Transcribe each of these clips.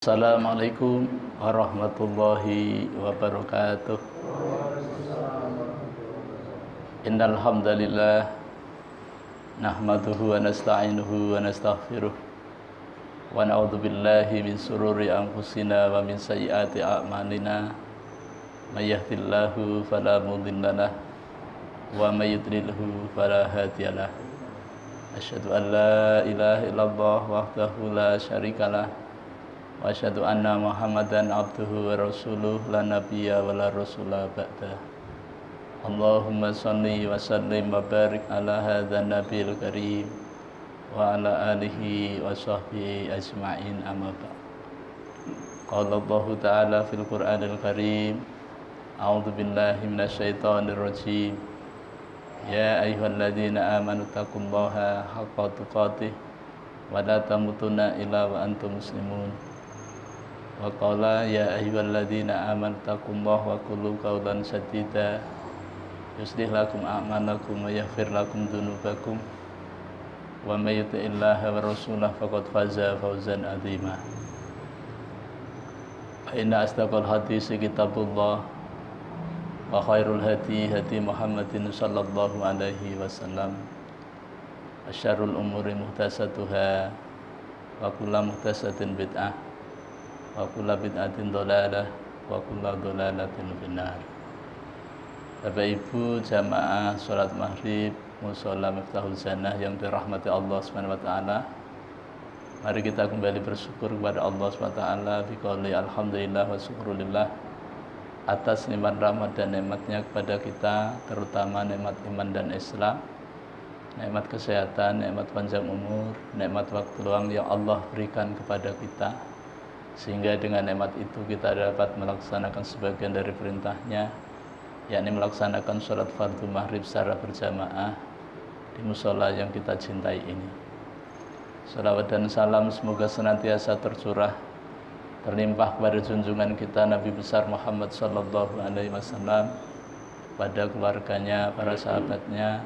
Assalamualaikum warahmatullahi wabarakatuh. Innal hamdalillah nahmaduhu wa nasta'inuhu wa nastaghfiruh wa na'udzu billahi min sururi anfusina wa min sayyiati a'malina. May yahdihillahu fala mudhillalah wa may yudlilhu fala hadiyalah. Asyhadu an la ilaha illallah wahdahu la syarikalah wa asyhadu anna Muhammadan abduhu wa rasuluh la nabiyya wa la rasula ba'da. Allahumma shalli wa sallim wa barik ala hadzal nabiyil karim wa ala alihi wa sahbihi ajma'in, amma ba'd. Qala Allah ta'ala fil Qur'anil Karim, a'udzu billahi minasyaitonir rajim. Ya ayyuhalladzina amanu taqullaha haqqa tuqatih wa la tamutunna illa wa antum muslimun. Wa qala ya ayyuhalladzina amanu taqullaha wa qulu qawlan sadida yuslih lakum a'malakum wa yaghfir lakum dzunubakum wa may yuti'illaha wa rasulahu faqad faza fawzan 'azima. Inna asdaqal hadits kitabullah wa khairul hadi hadi Muhammadin sallallahu alaihi wasallam. Wa syarrul umuri muhdatsatuha wa kullu muhdatsatin bid'ah wa kullu bid'atin dhalalah wa kullu dhalalatin finnar. Bapak Ibu jamaah salat maghrib mushola Miftahul Jannah yang dirahmati Allah Subhanahu wa taala. Mari kita kembali bersyukur kepada Allah Subhanahu wa taala biqauli alhamdulillah wa syukrulillah atas nikmat rahmat dan nikmatnya kepada kita, terutama nikmat iman dan Islam, nikmat kesehatan, nikmat panjang umur, nikmat waktu luang yang Allah berikan kepada kita, sehingga dengan nikmat itu kita dapat melaksanakan sebagian dari perintahnya, yakni melaksanakan sholat fardu maghrib secara berjamaah di musola yang kita cintai ini. Salawat dan salam semoga senantiasa tercurah, terlimpah kepada junjungan kita Nabi besar Muhammad sallallahu alaihi wasallam, pada keluarganya, para sahabatnya,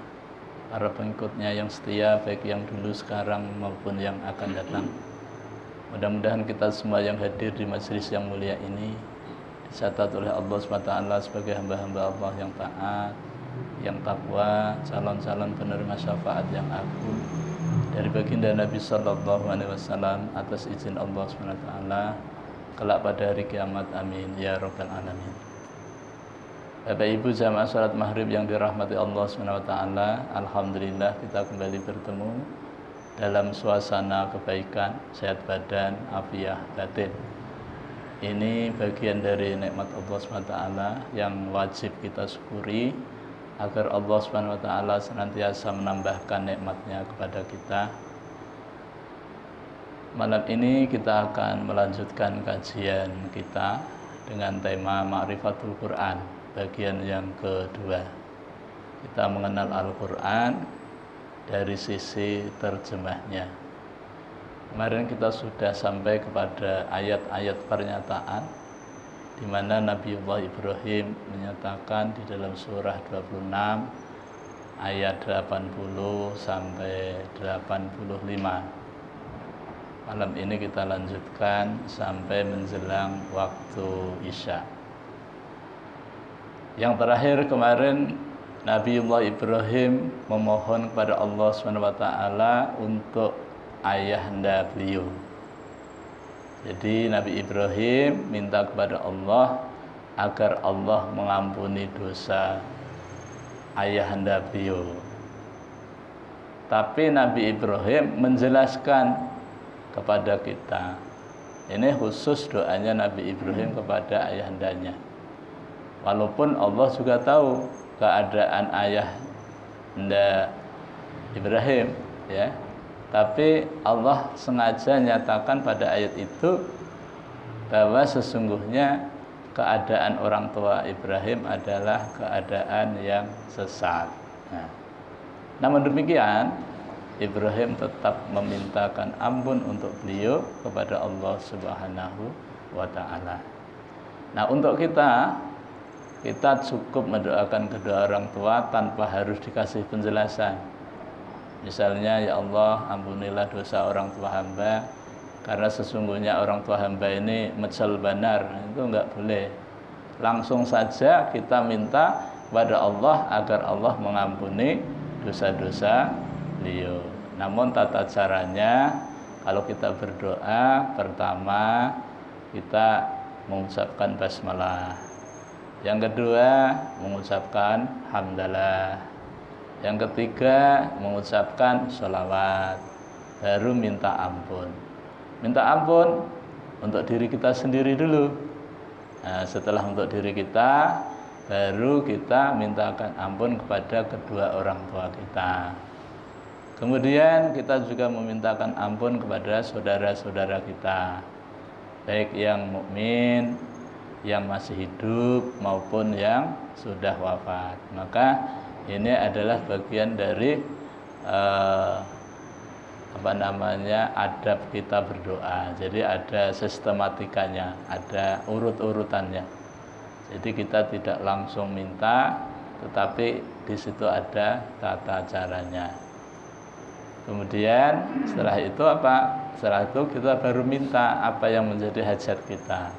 para pengikutnya yang setia, baik yang dulu, sekarang maupun yang akan datang. Mudah-mudahan kita semua yang hadir di majelis yang mulia ini dicatat oleh Allah SWT sebagai hamba-hamba Allah yang taat, yang takwa, calon-calon penerima syafaat yang agung dari baginda Nabi sallallahu alaihi wasallam atas izin Allah SWT kelak pada hari kiamat, amin ya rabbal alamin. Bapak Ibu jamaah salat maghrib yang dirahmati Allah SWT, alhamdulillah kita kembali bertemu dalam suasana kebaikan, sehat badan, afiah batin. Ini bagian dari nikmat Allah SWT yang wajib kita syukuri agar Allah SWT senantiasa menambahkan nikmatnya kepada kita. Malam ini kita akan melanjutkan kajian kita dengan tema Ma'rifatul Quran, bagian yang kedua. Kita mengenal Al-Quran dari sisi terjemahnya. Kemarin kita sudah sampai kepada ayat-ayat pernyataan di mana Nabiullah Ibrahim menyatakan di dalam surah 26 ayat 80 sampai 85. Malam ini kita lanjutkan sampai menjelang waktu Isya. Yang terakhir kemarin Nabiullah Ibrahim memohon kepada Allah SWT untuk ayahanda beliau. Jadi Nabi Ibrahim minta kepada Allah agar Allah mengampuni dosa ayahanda beliau. Tapi Nabi Ibrahim menjelaskan kepada kita, ini khusus doanya Nabi Ibrahim kepada ayahandanya. Walaupun Allah juga tahu keadaan ayahanda Ibrahim, ya. Tapi Allah sengaja nyatakan pada ayat itu bahwa sesungguhnya keadaan orang tua Ibrahim adalah keadaan yang sesat. Namun demikian, Ibrahim tetap memintakan ampun untuk beliau kepada Allah Subhanahu wa taala. Nah, untuk kita cukup mendoakan kedua orang tua tanpa harus dikasih penjelasan. Misalnya, ya Allah, ampunilah dosa orang tua hamba Karena sesungguhnya orang tua hamba ini mejal banar, itu enggak boleh. Langsung saja kita minta kepada Allah agar Allah mengampuni dosa-dosa beliau. Namun tata caranya, kalau kita berdoa, pertama kita mengucapkan basmalah. Yang kedua mengucapkan hamdalah. Yang ketiga mengucapkan sholawat. Baru minta ampun. Minta ampun untuk diri kita sendiri dulu. Nah, setelah untuk diri kita, baru kita mintakan ampun kepada kedua orang tua kita. Kemudian kita juga memintakan ampun kepada saudara-saudara kita, baik yang mukmin, yang masih hidup maupun yang sudah wafat. Maka ini adalah bagian dari adab kita berdoa. Jadi ada sistematikanya, ada urut-urutannya. Jadi kita tidak langsung minta, tetapi di situ ada tata caranya. Kemudian setelah itu apa? Setelah itu kita baru minta apa yang menjadi hajat kita.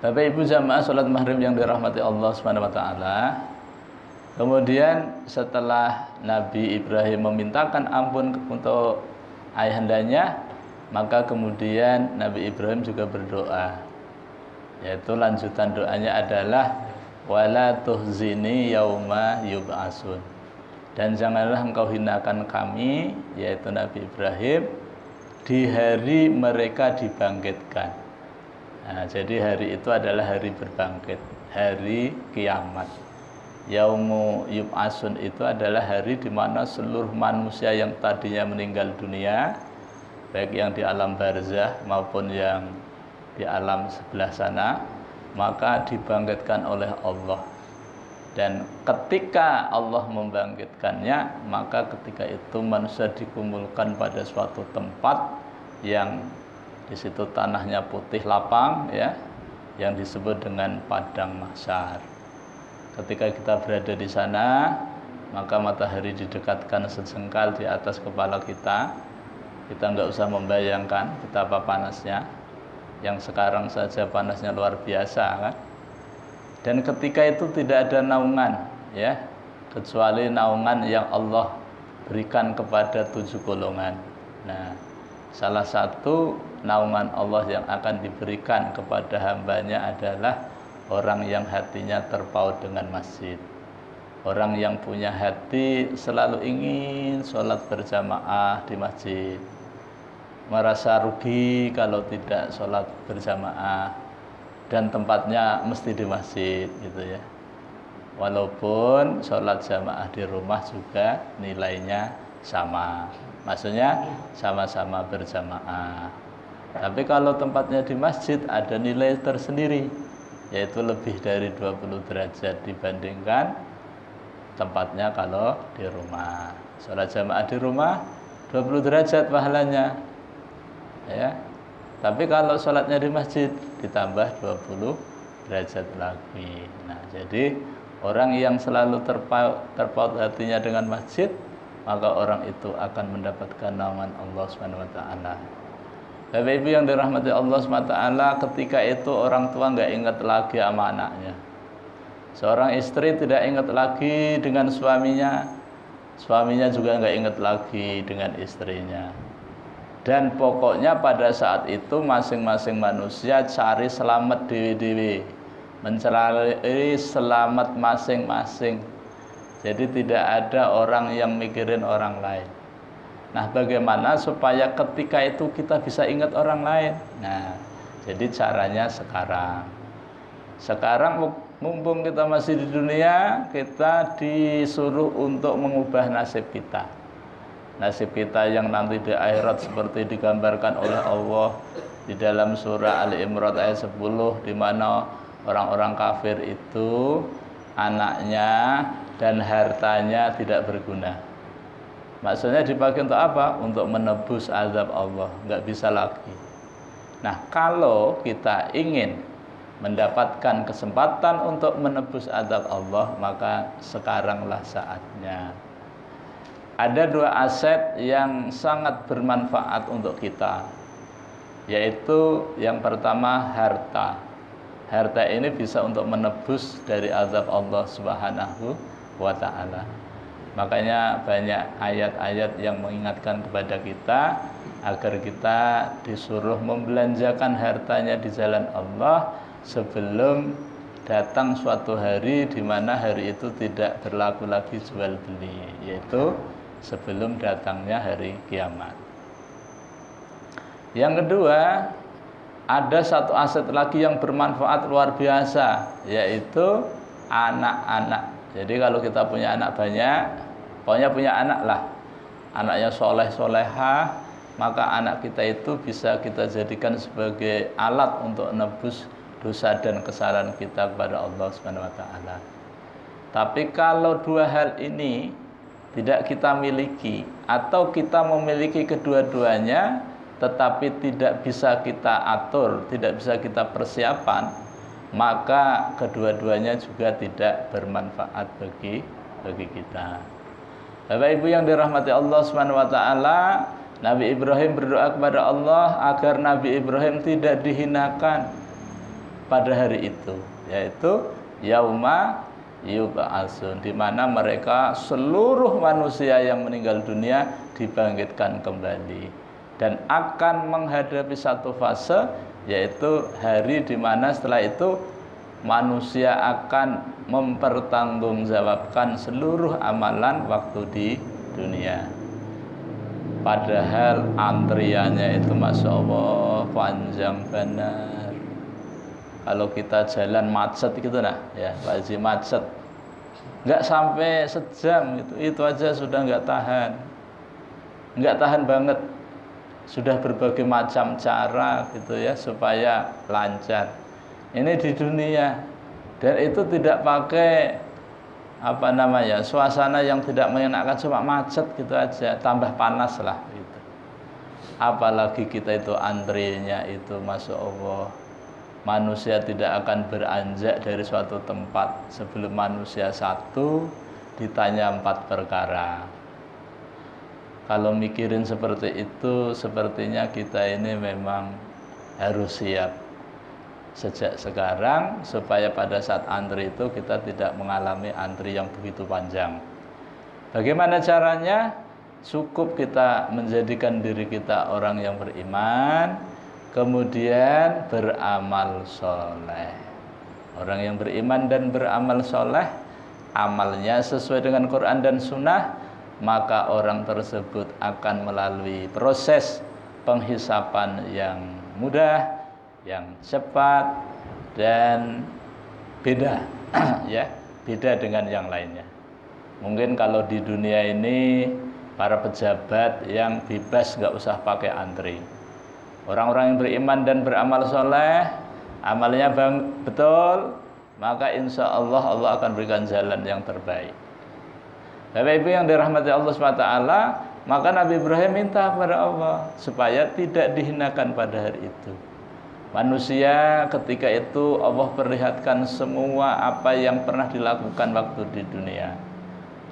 Bapak Ibu jamaah salat maghrib yang dirahmati Allah Subhanahu wa taala. Kemudian setelah Nabi Ibrahim memintakan ampun untuk ayahandanya, maka kemudian Nabi Ibrahim juga berdoa. Yaitu lanjutan doanya adalah wala tuhzini yauma yub'atsun. Dan janganlah engkau hinakan kami, yaitu Nabi Ibrahim, di hari mereka dibangkitkan. Nah, jadi hari itu adalah hari berbangkit, hari kiamat. Yaumu yub'atsun itu adalah hari di mana seluruh manusia yang tadinya meninggal dunia, baik yang di alam barzah maupun yang di alam sebelah sana, maka dibangkitkan oleh Allah. Dan ketika Allah membangkitkannya, maka ketika itu manusia dikumpulkan pada suatu tempat yang di situ tanahnya putih lapang, ya, yang disebut dengan padang mahsyar. Ketika kita berada di sana, maka matahari didekatkan sejengkal di atas kepala kita. Kita nggak usah membayangkan betapa panasnya. Yang sekarang saja panasnya luar biasa, kan? Dan ketika itu tidak ada naungan, ya, kecuali naungan yang Allah berikan kepada 7 golongan. Nah, salah satu naungan Allah yang akan diberikan kepada hambanya adalah orang yang hatinya terpaut dengan masjid. Orang yang punya hati selalu ingin sholat berjamaah di masjid, merasa rugi kalau tidak sholat berjamaah, dan tempatnya mesti di masjid, gitu ya. Walaupun sholat jamaah di rumah juga nilainya sama, maksudnya sama-sama berjamaah. Tapi kalau tempatnya di masjid ada nilai tersendiri, yaitu lebih dari 20 derajat dibandingkan tempatnya kalau di rumah. Sholat jamaah di rumah 20 derajat pahalanya, ya. Tapi kalau sholatnya di masjid ditambah 20 derajat lagi. Nah, jadi orang yang selalu terpaut hatinya dengan masjid, maka orang itu akan mendapatkan naungan Allah Subhanahu wa taala. Bapak Ibu yang dirahmati Allah Subhanahu wa taala, ketika itu orang tua enggak ingat lagi sama anaknya. Seorang istri tidak ingat lagi dengan suaminya, suaminya juga enggak ingat lagi dengan istrinya. Dan pokoknya pada saat itu masing-masing manusia cari selamat dewi-dewi, mencari selamat masing-masing. Jadi tidak ada orang yang mikirin orang lain. Nah, bagaimana supaya ketika itu kita bisa ingat orang lain? Nah, jadi caranya sekarang. Sekarang mumpung kita masih di dunia, kita disuruh untuk mengubah nasib kita. Nasib kita yang nanti di akhirat seperti digambarkan oleh Allah di dalam surah Ali Imran ayat 10, di mana orang-orang kafir itu anaknya dan hartanya tidak berguna. Maksudnya dipakai untuk apa? Untuk menebus azab Allah, nggak bisa lagi. Nah, kalau kita ingin mendapatkan kesempatan untuk menebus azab Allah, maka sekaranglah saatnya. ada dua aset yang sangat bermanfaat untuk kita, yaitu yang pertama harta. Harta ini bisa untuk menebus dari azab Allah Subhanahu wa ta'ala. Makanya banyak ayat-ayat yang mengingatkan kepada kita agar kita disuruh membelanjakan hartanya di jalan Allah sebelum datang suatu hari di mana hari itu tidak berlaku lagi jual beli, yaitu sebelum datangnya hari kiamat. Yang kedua, ada satu aset lagi yang bermanfaat luar biasa, yaitu anak-anak. Jadi kalau kita punya anak banyak, pokoknya punya anak lah, anaknya soleh solehah, maka anak kita itu bisa kita jadikan sebagai alat untuk nebus dosa dan kesalahan kita kepada Allah Subhanahu wa ta'ala. Tapi kalau dua hal ini tidak kita miliki, atau kita memiliki kedua-duanya tetapi tidak bisa kita atur, tidak bisa kita persiapan, maka kedua-duanya juga tidak bermanfaat bagi kita. Bapak Ibu yang dirahmati Allah Subhanahu wa ta'ala, Nabi Ibrahim berdoa kepada Allah agar Nabi Ibrahim tidak dihinakan pada hari itu, yaitu yauma yub'atsun, di mana mereka seluruh manusia yang meninggal dunia dibangkitkan kembali dan akan menghadapi satu fase, yaitu hari di mana setelah itu manusia akan mempertanggungjawabkan seluruh amalan waktu di dunia. Padahal antriannya itu Masya Allah panjang benar. Kalau kita jalan macet gitu nah, ya Pak Haji, macet nggak sampai sejam itu aja sudah nggak tahan banget. Sudah berbagai macam cara gitu ya supaya lancar. Ini di dunia, dan itu tidak pakai suasana yang tidak menyenangkan, cuma macet gitu aja, tambah panas lah gitu. Apalagi kita itu antrinya itu Masya Allah, manusia tidak akan beranjak dari suatu tempat sebelum manusia satu ditanya 4 perkara. Kalau mikirin seperti itu, sepertinya kita ini memang harus siap sejak sekarang, supaya pada saat antri itu kita tidak mengalami antri yang begitu panjang. Bagaimana caranya? Cukup kita menjadikan diri kita orang yang beriman, kemudian beramal soleh. Orang yang beriman dan beramal soleh, amalnya sesuai dengan Quran dan Sunnah, maka orang tersebut akan melalui proses penghisapan yang mudah, yang cepat, dan beda ya, beda dengan yang lainnya. Mungkin kalau di dunia ini para pejabat yang bebas, nggak usah pakai antri. Orang-orang yang beriman dan beramal soleh, amalnya betul, maka insya Allah Allah akan berikan jalan yang terbaik. Bapak Ibu yang dirahmati Allah SWT, maka Nabi Ibrahim minta kepada Allah supaya tidak dihinakan pada hari itu. Manusia ketika itu Allah perlihatkan semua apa yang pernah dilakukan waktu di dunia.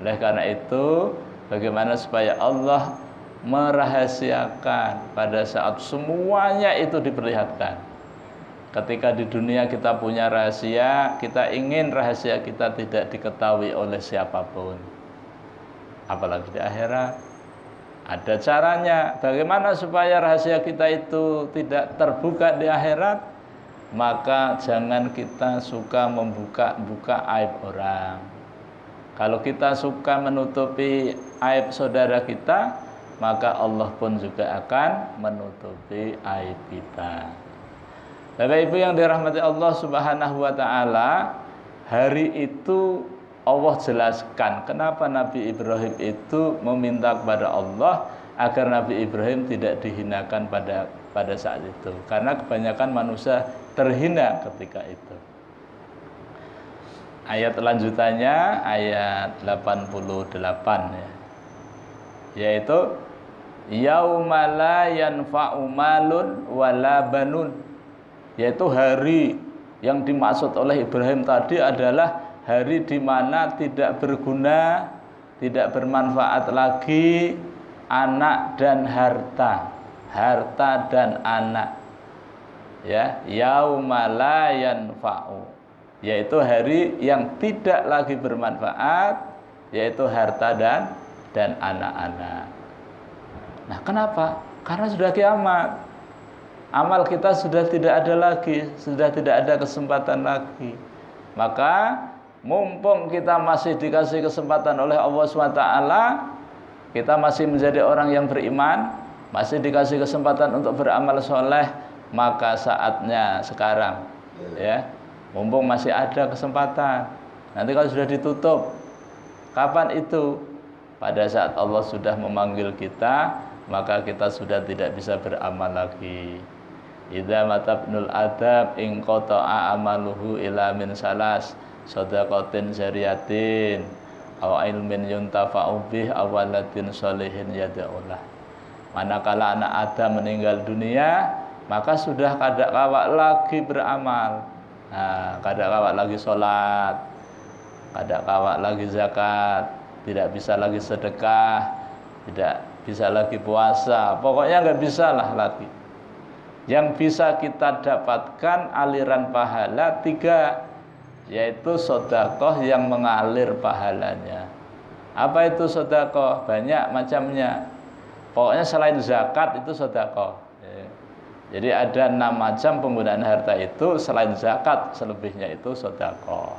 Oleh karena itu, bagaimana supaya Allah merahasiakan pada saat semuanya itu diperlihatkan. Ketika di dunia kita punya rahasia, kita ingin rahasia kita tidak diketahui oleh siapapun. Apalagi di akhirat ada caranya. Bagaimana supaya rahasia kita itu tidak terbuka di akhirat? Maka jangan kita suka membuka aib orang. Kalau kita suka menutupi aib saudara kita, maka Allah pun juga akan menutupi aib kita. Bapak Ibu yang dirahmati Allah Subhanahu wa ta'ala, hari itu Allah jelaskan kenapa Nabi Ibrahim itu meminta kepada Allah agar Nabi Ibrahim tidak dihinakan pada saat itu. Karena kebanyakan manusia terhina ketika itu. Ayat lanjutannya ayat 88 ya. Yaitu yauma la yanfa'u malun wala banun. Yaitu hari yang dimaksud oleh Ibrahim tadi adalah hari di mana tidak berguna tidak bermanfaat lagi anak dan harta, harta dan anak. Ya, yauma la yanfa'u, yaitu hari yang tidak lagi bermanfaat, yaitu harta dan anak-anak. Nah, kenapa? Karena sudah kiamat. Amal kita sudah tidak ada lagi, sudah tidak ada kesempatan lagi. Maka mumpung kita masih dikasih kesempatan oleh Allah SWT, kita masih menjadi orang yang beriman, masih dikasih kesempatan untuk beramal soleh, maka saatnya sekarang, ya, mumpung masih ada kesempatan. Nanti kalau sudah ditutup, kapan itu? Pada saat Allah sudah memanggil kita, maka kita sudah tidak bisa beramal lagi. Idza matabnul adab in qata'a amaluhu ila min salas shadaqatin jariyatin aw ilmin yuntafa'u bih aw waladin sholihin yad'ulah. Manakala anak Adam meninggal dunia, maka sudah kada kawak lagi beramal. Nah, kada kawak lagi sholat, kada kawak lagi zakat, tidak bisa lagi sedekah, tidak bisa lagi puasa, pokoknya nggak bisa lah lagi. Yang bisa kita dapatkan aliran pahala 3, yaitu sedekah yang mengalir pahalanya. Apa itu sedekah? Banyak macamnya. Pokoknya selain zakat itu sedekah. Jadi ada 6 macam penggunaan harta itu, selain zakat selebihnya itu sedekah.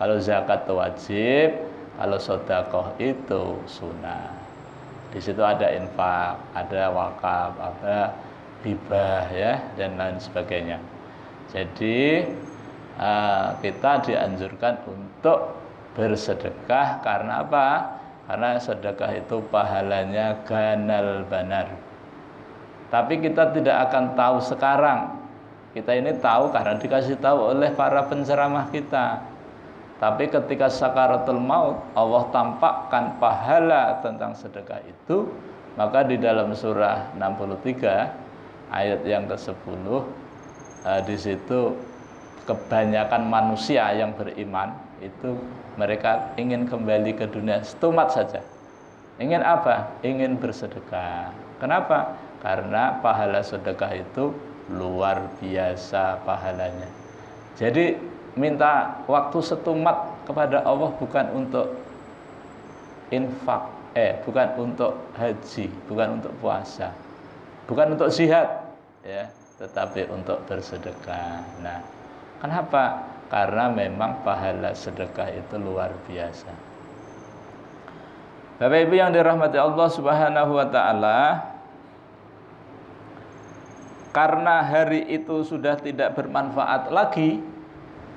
Kalau zakat itu wajib, kalau sedekah itu sunnah. Di situ ada infak, ada wakaf, ada hibah, ya, dan lain sebagainya. Jadi kita dianjurkan untuk bersedekah. Karena apa? Karena sedekah itu pahalanya ganal banar. Tapi kita tidak akan tahu sekarang. Kita ini tahu karena dikasih tahu oleh para penceramah kita. Tapi ketika sakaratul maut, Allah tampakkan pahala tentang sedekah itu. Maka di dalam surah 63 ayat yang ke-10, di situ kebanyakan manusia yang beriman itu mereka ingin kembali ke dunia setumat saja. Ingin apa? Ingin bersedekah. Kenapa? Karena pahala sedekah itu luar biasa pahalanya. Jadi minta waktu setumat kepada Allah bukan untuk infak, bukan untuk haji, bukan untuk puasa, bukan untuk jihad, ya, tetapi untuk bersedekah. Nah, kenapa? Karena memang pahala sedekah itu luar biasa. Bapak Ibu yang dirahmati Allah Subhanahu wa taala, karena hari itu sudah tidak bermanfaat lagi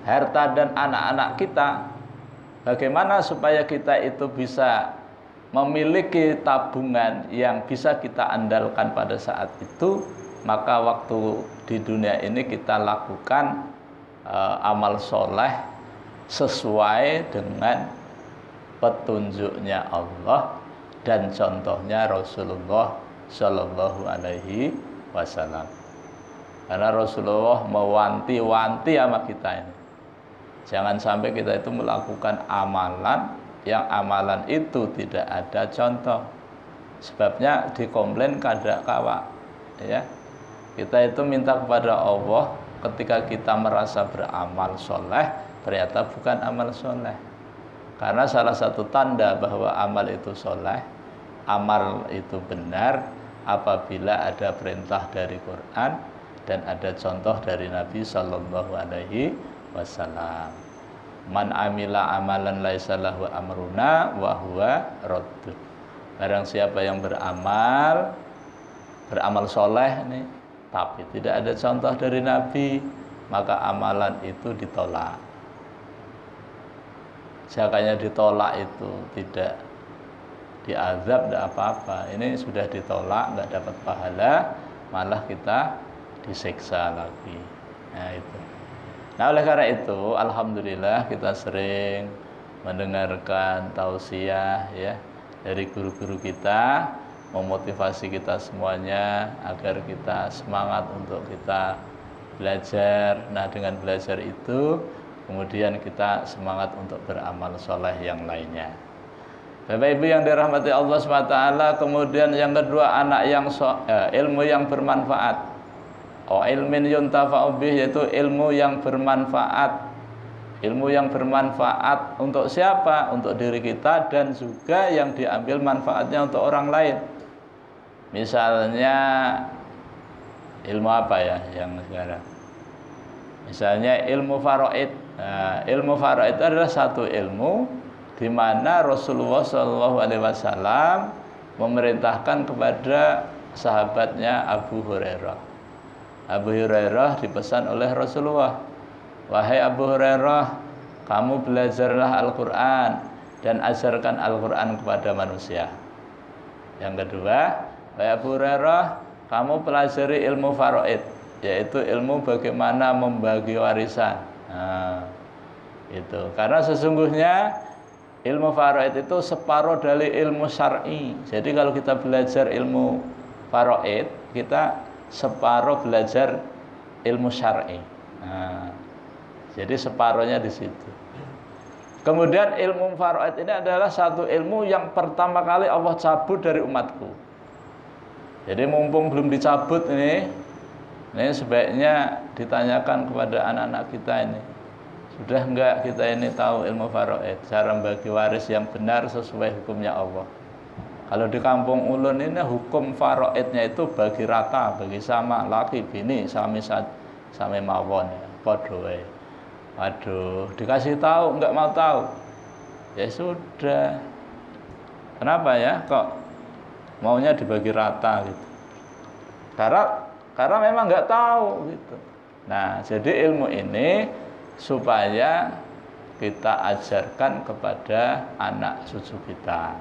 harta dan anak-anak kita, bagaimana supaya kita itu bisa memiliki tabungan yang bisa kita andalkan pada saat itu? Maka waktu di dunia ini kita lakukan amal soleh sesuai dengan petunjuknya Allah dan contohnya Rasulullah Shallallahu Alaihi Wasallam. Karena Rasulullah mewanti-wanti sama kita ini, jangan sampai kita itu melakukan amalan yang amalan itu tidak ada contoh. Sebabnya dikomplain kada kawa, ya. Kita itu minta kepada Allah ketika kita merasa beramal soleh, ternyata bukan amal soleh. Karena salah satu tanda bahwa amal itu soleh, amal itu benar, apabila ada perintah dari Quran dan ada contoh dari Nabi Sallallahu Alaihi Wasallam. Man amila amalan laisa lahu amruna wa huwa raddun. Barang siapa yang beramal soleh nih, tapi tidak ada contoh dari Nabi, maka amalan itu ditolak. Jakanya ditolak itu tidak diazab, tidak apa-apa. Ini sudah ditolak, nggak dapat pahala, malah kita disiksa lagi. Nah itu. Nah oleh karena itu, alhamdulillah kita sering mendengarkan tausiah, ya, dari guru-guru kita, memotivasi kita semuanya agar kita semangat untuk kita belajar. Nah dengan belajar itu kemudian kita semangat untuk beramal soleh yang lainnya. Bapak Ibu yang dirahmati Allah SWT, kemudian yang kedua anak yang ilmu yang bermanfaat. Ilmin yuntafa'u bih, yaitu ilmu yang bermanfaat. Ilmu yang bermanfaat untuk siapa? Untuk diri kita dan juga yang diambil manfaatnya untuk orang lain. Misalnya ilmu apa ya yang sekarang? Misalnya ilmu faraid. Nah, ilmu faraid itu adalah satu ilmu di mana Rasulullah SAW memerintahkan kepada sahabatnya Abu Hurairah. Abu Hurairah dipesan oleh Rasulullah, wahai Abu Hurairah, kamu belajarlah Al-Quran dan ajarkan Al-Quran kepada manusia. Yang kedua, wahai Abu Hurairah, kamu pelajari ilmu faraid, yaitu ilmu bagaimana membagi warisan. Nah, itu karena sesungguhnya ilmu faraid itu separuh dari ilmu syar'i. Jadi kalau kita belajar ilmu faraid, kita separuh belajar ilmu syar'i. Nah, jadi separuhnya di situ. Kemudian ilmu faraid ini adalah satu ilmu yang pertama kali Allah cabut dari umatku. Jadi mumpung belum dicabut ini sebaiknya ditanyakan kepada anak-anak kita ini. Sudah enggak kita ini tahu ilmu faraid, cara membagi waris yang benar sesuai hukumnya Allah. Kalau di kampung ulun ini hukum faraidnya itu bagi rata, bagi sama, laki bini sami mawon ya, padha wae. Waduh, dikasih tahu enggak mau tahu. Ya sudah. Kenapa ya kok maunya dibagi rata gitu? Karena memang enggak tahu gitu. Nah, jadi ilmu ini supaya kita ajarkan kepada anak cucu kita.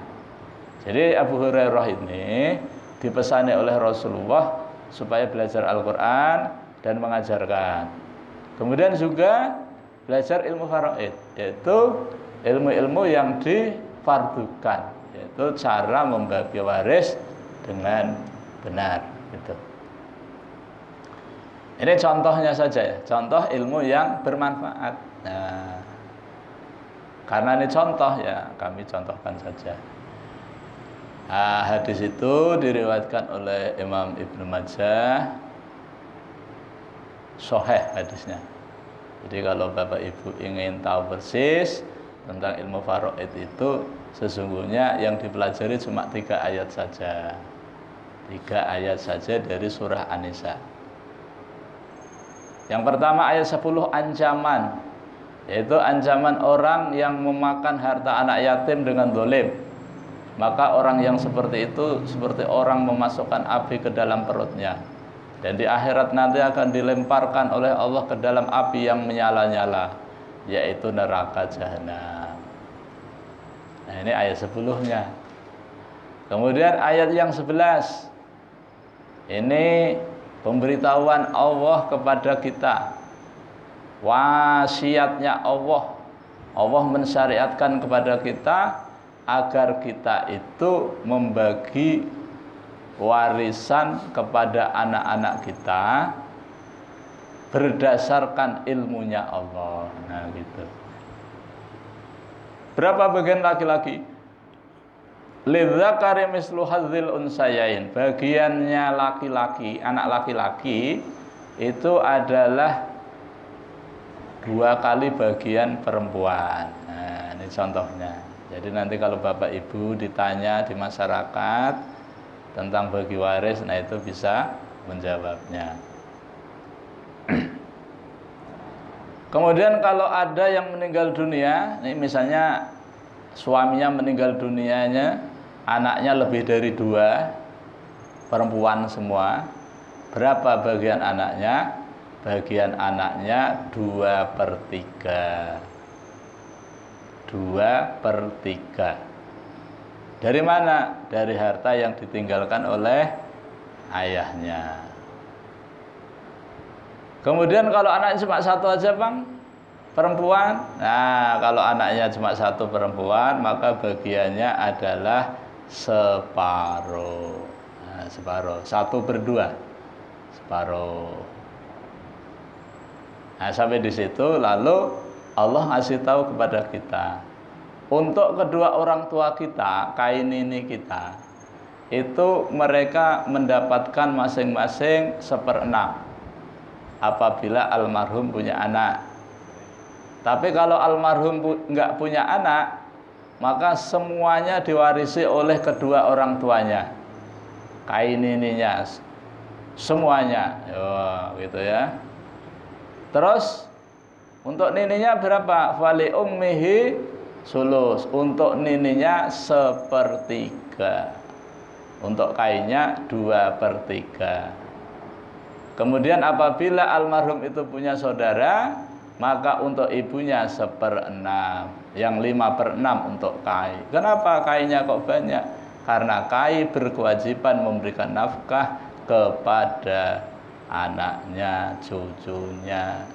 Jadi Abu Hurairah ini dipesani oleh Rasulullah supaya belajar Al-Quran dan mengajarkan. Kemudian juga belajar ilmu faraid, yaitu ilmu-ilmu yang difardukan, yaitu cara membagi waris dengan benar. Gitu. Ini contohnya saja ya, contoh ilmu yang bermanfaat. Nah, karena ini contoh ya, kami contohkan saja. Nah, hadis itu diriwayatkan oleh Imam Ibnu Majah, sahih hadisnya. Jadi kalau Bapak Ibu ingin tahu persis tentang ilmu faraid itu, sesungguhnya yang dipelajari cuma 3 ayat saja. 3 ayat saja dari surah An-Nisa. Yang pertama ayat 10 ancaman, yaitu ancaman orang yang memakan harta anak yatim dengan dolim. Maka orang yang seperti itu seperti orang memasukkan api ke dalam perutnya, dan di akhirat nanti akan dilemparkan oleh Allah ke dalam api yang menyala-nyala, yaitu neraka jahanam. Nah, ini ayat 10-nya. Kemudian ayat yang 11, ini pemberitahuan Allah kepada kita, wasiatnya Allah. Allah mensyariatkan kepada kita agar kita itu membagi warisan kepada anak-anak kita berdasarkan ilmunya Allah. Nah, gitu. Berapa bagian laki-laki? Lidzakari mislu hadzil unsayain. Bagiannya laki-laki, anak laki-laki itu adalah 2 kali bagian perempuan. Nah, ini contohnya. Jadi nanti kalau Bapak Ibu ditanya di masyarakat tentang bagi waris, nah itu bisa menjawabnya. Kemudian kalau ada yang meninggal dunia, ini misalnya suaminya meninggal dunianya, anaknya lebih dari 2, perempuan semua. Berapa bagian anaknya? Bagian anaknya 2/3. 2/3. Dari mana? Dari harta yang ditinggalkan oleh ayahnya. Kemudian kalau anaknya cuma 1 aja, Bang, perempuan. Nah, kalau anaknya cuma 1 perempuan, maka bagiannya adalah separuh. Nah, separuh. 1/2. Separuh. Nah, sampai di situ lalu Allah ngasih tahu kepada kita, Untuk kedua orang tua kita, kainini kita, itu mereka mendapatkan masing-masing 1/6 apabila almarhum punya anak. Tapi kalau almarhum nggak punya anak, maka semuanya diwarisi oleh kedua orang tuanya, kainininya, semuanya, gitu ya. Terus untuk nininya berapa? Fali ummihi sulus. Untuk nininya 1/3. Untuk kainnya 2/3. Kemudian apabila almarhum itu punya saudara, maka untuk ibunya 1/6. Yang 5/6 untuk kai. Kenapa kainya kok banyak? Karena kai berkewajiban memberikan nafkah kepada anaknya, cucunya,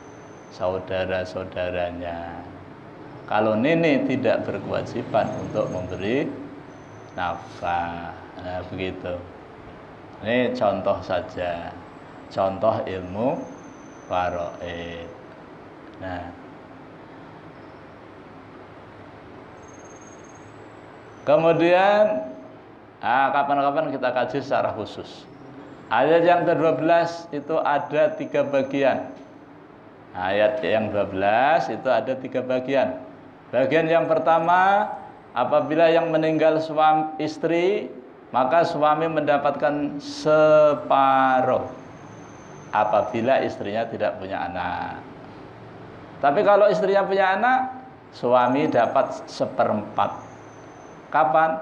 saudara-saudaranya. Kalau nini tidak berkewajiban untuk memberi nafkah. Nah, begitu. Ini contoh saja. Contoh ilmu faraid. Nah, kemudian kapan-kapan kita kaji secara khusus. Ayat yang ke-12 itu ada 3 bagian. Ayat yang 12 itu ada 3 bagian. Bagian yang pertama, apabila yang meninggal suami istri, maka suami mendapatkan separuh apabila istrinya tidak punya anak. Tapi kalau istrinya punya anak, suami dapat 1/4. Kapan?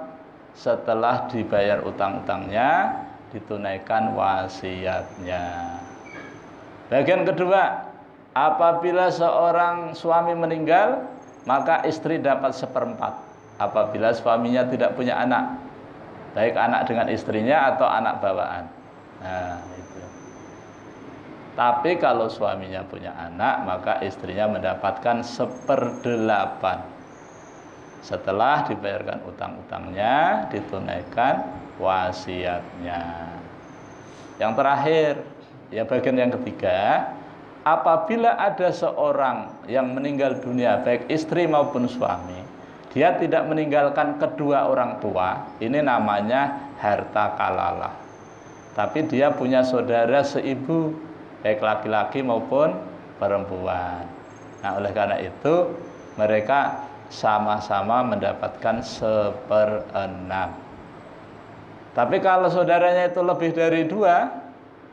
Setelah dibayar utang-utangnya, ditunaikan wasiatnya. Bagian kedua, apabila seorang suami meninggal, maka istri dapat 1/4 apabila suaminya tidak punya anak, baik anak dengan istrinya atau anak bawaan. Nah, itu. Tapi kalau suaminya punya anak, maka istrinya mendapatkan 1/8 setelah dibayarkan utang-utangnya, ditunaikan wasiatnya. Yang terakhir, ya bagian yang ketiga, apabila ada seorang yang meninggal dunia, baik istri maupun suami, dia tidak meninggalkan kedua orang tua, ini namanya harta kalalah. Tapi dia punya saudara seibu, baik laki-laki maupun perempuan. Nah, oleh karena itu mereka sama-sama mendapatkan 1/6. Tapi kalau saudaranya itu lebih dari 2,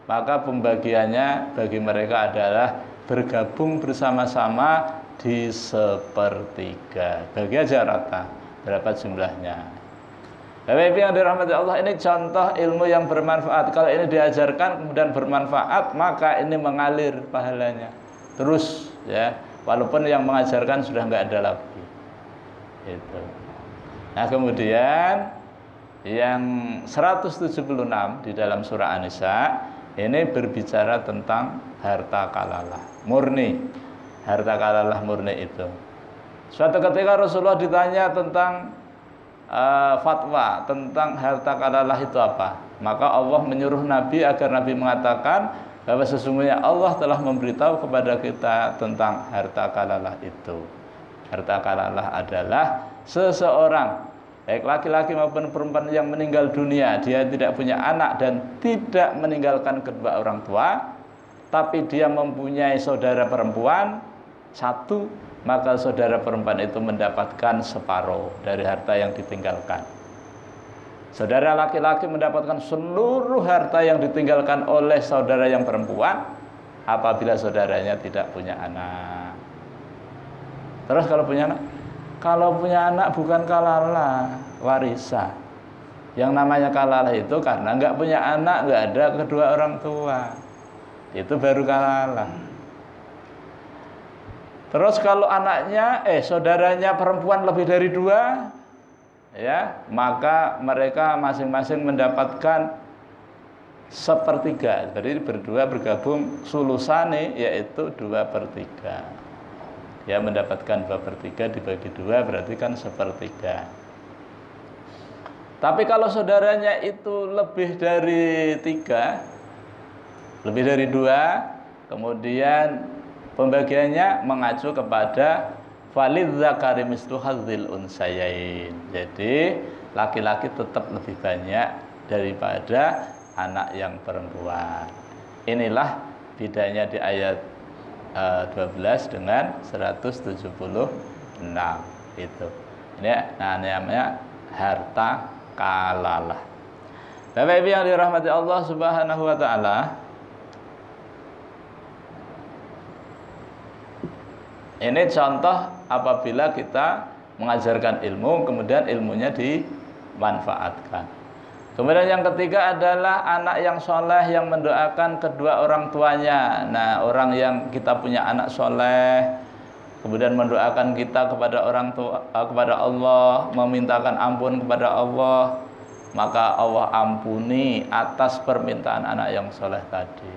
maka pembagiannya bagi mereka adalah bergabung bersama-sama di 1/3. Bagi aja rata berapa jumlahnya. Bapak Ibu yang dirahmati Allah, ini contoh ilmu yang bermanfaat. Kalau ini diajarkan kemudian bermanfaat, maka ini mengalir pahalanya terus, ya, walaupun yang mengajarkan sudah nggak ada lagi. Itu. Nah, kemudian yang 176 di dalam surah An-Nisa ini berbicara tentang harta kalalah murni. Harta kalalah murni itu. Suatu ketika Rasulullah ditanya tentang fatwa tentang harta kalalah itu apa, maka Allah menyuruh Nabi agar Nabi mengatakan bahwa sesungguhnya Allah telah memberitahu kepada kita tentang harta kalalah itu. Harta kalalah adalah seseorang, baik laki-laki maupun perempuan yang meninggal dunia, dia tidak punya anak dan tidak meninggalkan kedua orang tua, tapi dia mempunyai saudara perempuan 1, maka saudara perempuan itu mendapatkan separuh dari harta yang ditinggalkan. Saudara laki-laki mendapatkan seluruh harta yang ditinggalkan oleh saudara yang perempuan apabila saudaranya tidak punya anak. Terus kalau punya anak? Kalau punya anak bukan kalalah, warisan. Yang namanya kalalah itu karena nggak punya anak, nggak ada kedua orang tua, itu baru kalalah. Terus kalau anaknya, saudaranya perempuan lebih dari 2, ya, maka mereka masing-masing mendapatkan 1/3. Jadi berdua bergabung sulusane, yaitu 2/3. Ya, mendapatkan 2/3 dibagi 2 berarti kan 1/3. Tapi kalau saudaranya itu lebih dari 3, lebih dari 2, kemudian pembagiannya mengacu kepada Falidzakari mislu hadzil unsayain. Jadi laki-laki tetap lebih banyak daripada anak yang perempuan. Inilah bedanya di ayat 12 dengan 176 itu. Ini namanya harta kalalah. Bapak Ibu yang dirahmati Allah Subhanahu wa taala, ini contoh apabila kita mengajarkan ilmu kemudian ilmunya dimanfaatkan. Kemudian yang ketiga adalah anak yang soleh yang mendoakan kedua orang tuanya. Nah, orang yang kita punya anak soleh kemudian mendoakan kita kepada orang tua, kepada Allah, memintakan ampun kepada Allah, maka Allah ampuni atas permintaan anak yang soleh tadi.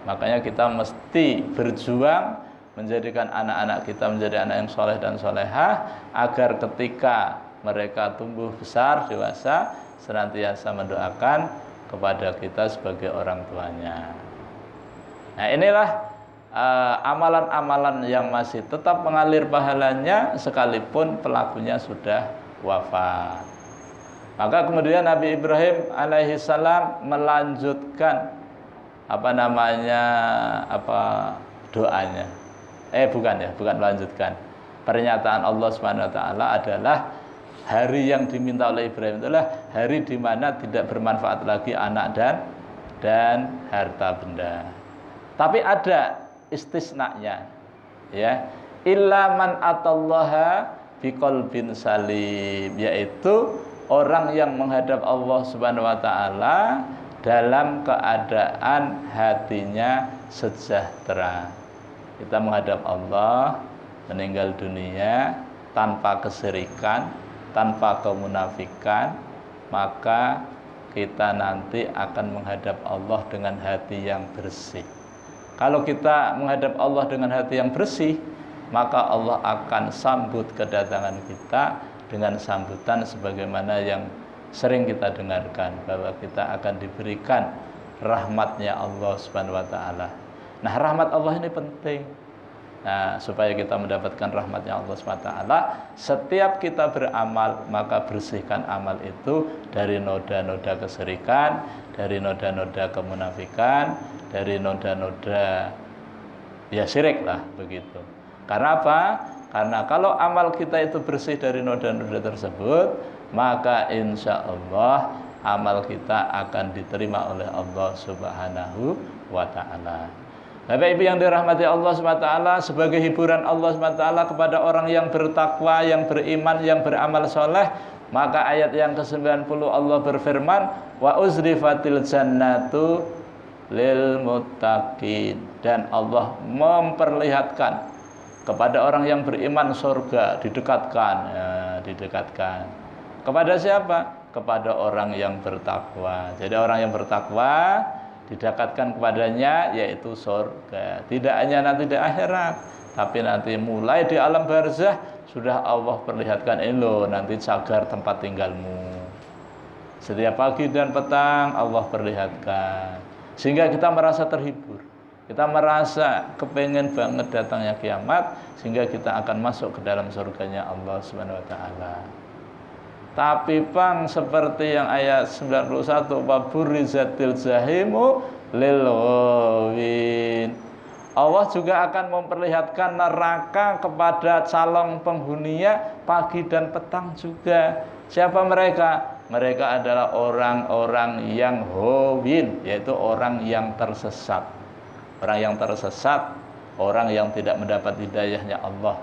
Makanya kita mesti berjuang menjadikan anak-anak kita menjadi anak yang soleh dan solehah, agar ketika mereka tumbuh besar, dewasa, senantiasa mendoakan kepada kita sebagai orang tuanya. Nah, inilah amalan-amalan yang masih tetap mengalir pahalanya sekalipun pelakunya sudah wafat. Maka kemudian Nabi Ibrahim alaihissalam melanjutkan doanya. Bukan melanjutkan. Pernyataan Allah Subhanahu wa taala adalah hari yang diminta oleh Ibrahim adalah hari di mana tidak bermanfaat lagi anak dan harta benda. Tapi ada istisnanya, ya. Illa man atallaha biqalbin salim, yaitu orang yang menghadap Allah Subhanahu wa taala dalam keadaan hatinya sejahtera. Kita menghadap Allah, meninggal dunia tanpa kesyirikan, tanpa kemunafikan, maka kita nanti akan menghadap Allah dengan hati yang bersih. Kalau kita menghadap Allah dengan hati yang bersih, maka Allah akan sambut kedatangan kita dengan sambutan sebagaimana yang sering kita dengarkan, bahwa kita akan diberikan rahmatnya Allah Subhanahu wa taala. Nah, rahmat Allah ini penting. Nah, supaya kita mendapatkan rahmatnya Allah SWT, setiap kita beramal, maka bersihkan amal itu dari noda-noda kesyirikan, dari noda-noda kemunafikan, dari noda-noda ya syirik lah begitu. Karena apa? Karena kalau amal kita itu bersih dari noda-noda tersebut, maka insya Allah amal kita akan diterima oleh Allah Subhanahu wa ta'ala. Bapak Ibu yang dirahmati Allah SWT, sebagai hiburan Allah SWT kepada orang yang bertakwa, yang beriman, yang beramal soleh, maka ayat yang ke-90 Allah berfirman, wa uzrifatil jannatu lil muttaqin, dan Allah memperlihatkan kepada orang yang beriman surga didekatkan. Kepada siapa? Kepada orang yang bertakwa. Jadi orang yang bertakwa didekatkan kepadanya yaitu surga. Tidak hanya nanti di akhirat, tapi nanti mulai di alam barzah sudah Allah perlihatkan, nanti cagar tempat tinggalmu. Setiap pagi dan petang Allah perlihatkan, sehingga kita merasa terhibur. Kita merasa kepengen banget datangnya kiamat, sehingga kita akan masuk ke dalam surganya Allah Subhanahu wa taala. Tapi seperti yang ayat 91, wa burrizatil jahimu lil ghawin, Allah juga akan memperlihatkan neraka kepada calon penghuninya pagi dan petang juga. Siapa mereka? Mereka adalah orang-orang yang ghawin, yaitu orang yang tersesat. Orang yang tersesat, orang yang tidak mendapat hidayahnya Allah.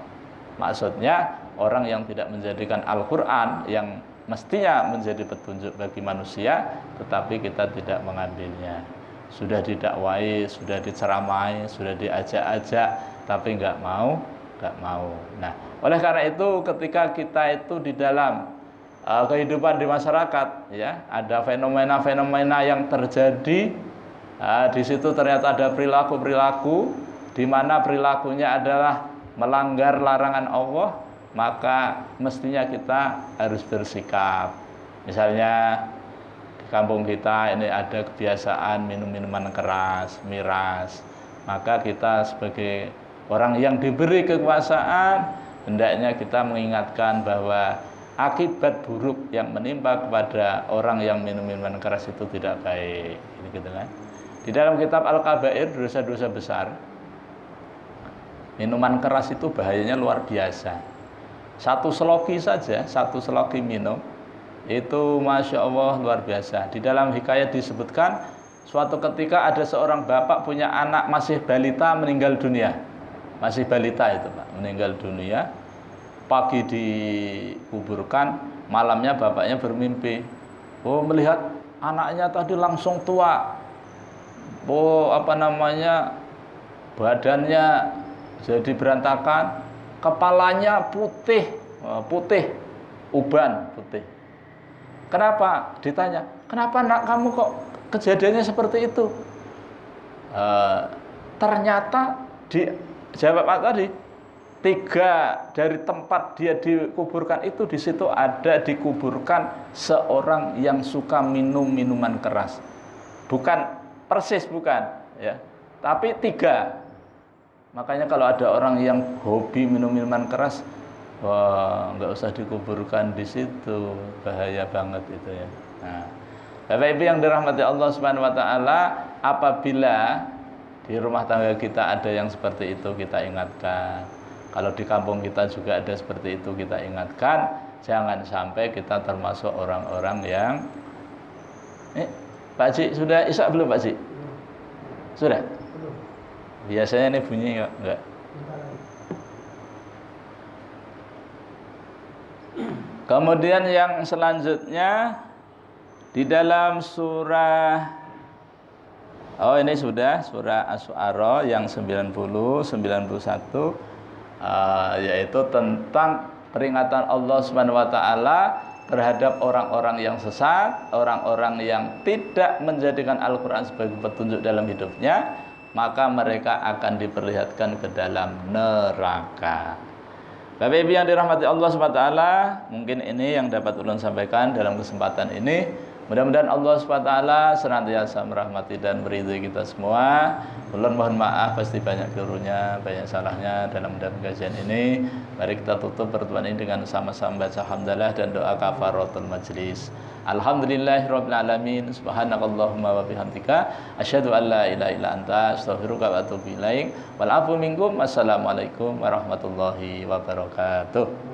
Maksudnya orang yang tidak menjadikan Al-Quran yang mestinya menjadi petunjuk bagi manusia, tetapi kita tidak mengambilnya. Sudah didakwai, sudah diceramai, sudah diajak-ajak, tapi nggak mau. Nah, oleh karena itu ketika kita itu di dalam kehidupan di masyarakat, ya, ada fenomena-fenomena yang terjadi. Di situ ternyata ada perilaku-perilaku di mana perilakunya adalah melanggar larangan Allah, maka mestinya kita harus bersikap. Misalnya di kampung kita ini ada kebiasaan minum minuman keras, miras, maka kita sebagai orang yang diberi kekuasaan hendaknya kita mengingatkan bahwa akibat buruk yang menimpa kepada orang yang minum minuman keras itu tidak baik, gitu kan. Di dalam kitab Al-Kabair, dosa-dosa besar, minuman keras itu bahayanya luar biasa. Satu seloki saja, satu seloki minum itu Masya Allah luar biasa. Di dalam hikayat disebutkan suatu ketika ada seorang bapak punya anak masih balita meninggal dunia. Masih balita itu Pak, meninggal dunia. Pagi dikuburkan, malamnya bapaknya bermimpi. Oh, melihat anaknya tadi langsung tua. Oh, badannya jadi berantakan, kepalanya putih, uban putih. Kenapa? Ditanya, kenapa nak kamu kok kejadiannya seperti itu? Ternyata dijawab tadi, 3 dari tempat dia dikuburkan itu, di situ ada dikuburkan seorang yang suka minum minuman keras. Bukan persis, bukan, ya, tapi 3. Makanya kalau ada orang yang hobi minum minuman keras, wah, nggak usah dikuburkan di situ, bahaya banget itu ya. Nah, Bapak Ibu yang dirahmati Allah Subhanahu Wa Taala, apabila di rumah tangga kita ada yang seperti itu, kita ingatkan. Kalau di kampung kita juga ada seperti itu, kita ingatkan. Jangan sampai kita termasuk orang-orang yang Pak Haji, sudah isya belum Pak Haji? Sudah? Biasanya ini bunyi enggak? Kemudian yang selanjutnya di dalam surah, ini sudah surah Asy-Syu'ara yang 90, 91, yaitu tentang peringatan Allah Subhanahu wa taala terhadap orang-orang yang sesat, orang-orang yang tidak menjadikan Al-Qur'an sebagai petunjuk dalam hidupnya, maka mereka akan diperlihatkan ke dalam neraka. Bapak Ibu yang dirahmati Allah Subhanahu wa taala, mungkin ini yang dapat ulun sampaikan dalam kesempatan ini. Mudah-mudahan Allah Subhanahu wa taala senantiasa merahmati dan meridhai kita semua. Ulun mohon maaf pasti banyak kelirunya, banyak salahnya dalam kajian ini. Mari kita tutup pertemuan ini dengan sama-sama baca hamdalah dan doa kafaratul majlis. Alhamdulillahirabbil alamin. Subhanakallahumma wa bihamdika asyhadu an la ilaha illa anta astaghfiruka wa atubu ilaik. Wal afu minkum. Wassalamualaikum warahmatullahi wabarakatuh.